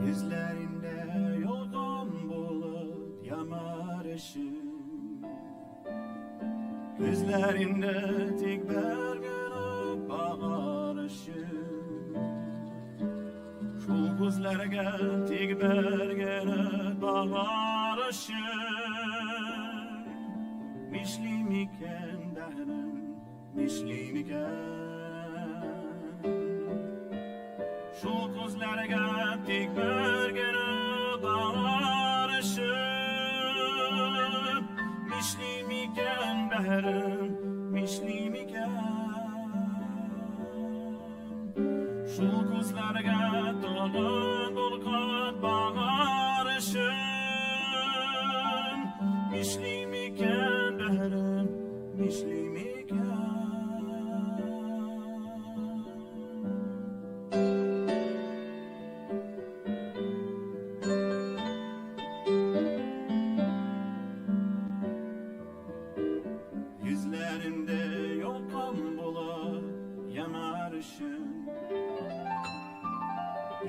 Yüzlerinde yoldan bulut yanar ışık. Gözlerinde tek bergene bahar ışık. Şu gözlerge tek bergene bahar ışık. Mişlim iken dehrim, mişlim iken. Şu gözlerge tek bergene bahar ışık. Mişlim iken behrim, mişlim iken. Şu gözlerge dolun bulkan bahar ışık. Mişlim iken behrim, mişlim iken. Yüzlerinde yolkan bulut yanar ışık.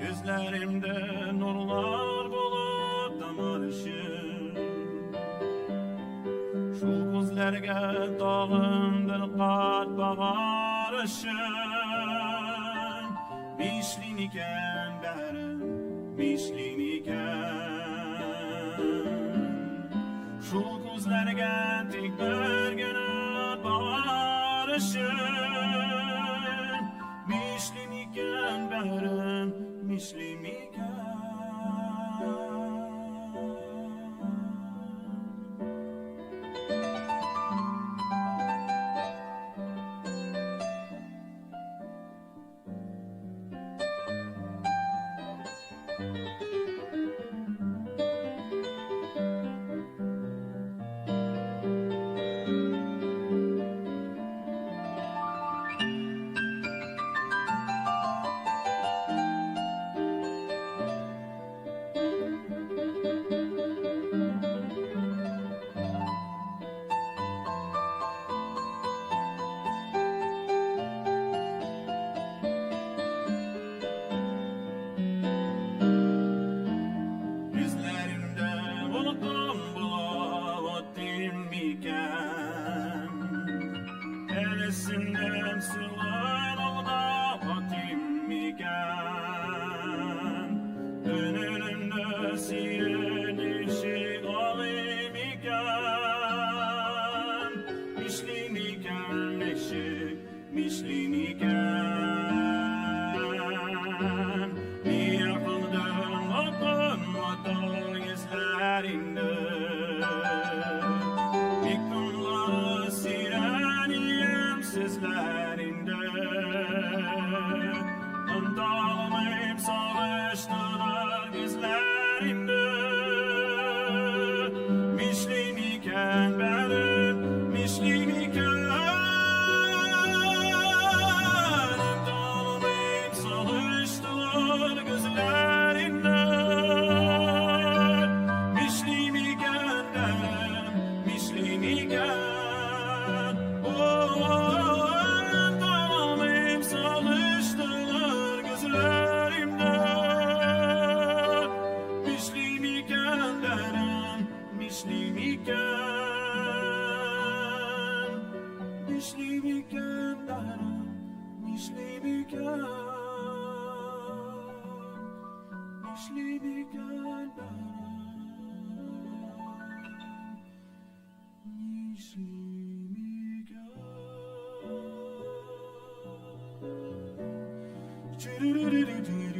Gözlerimde nurlar bulup damar ışık. Şu gözlerge dağımdır kat bahar ışık. Mişlin iken behrim, mişlin iken. Şu gözlerge tek bergene bahar ışık. Mişlin iken behrim, mişlim iken. Elesinden sılar olda vatim iken. Önünde siren işi alim iken. Mişlin iken eşik, mişlin iken. Bir kıldın vakın vata yüzlerinde. Sizlerinde Andalmayıp savaştılar bizlerinde. Mişlim iken benim, mişlim iken. Andalmayıp savaştılar gözlerinde. Mişlim iken benim, mişlim iken. Mişlim iken, mişlim iken dehrim, mişlim iken. Mişlim iken dehrim, mişlim iken.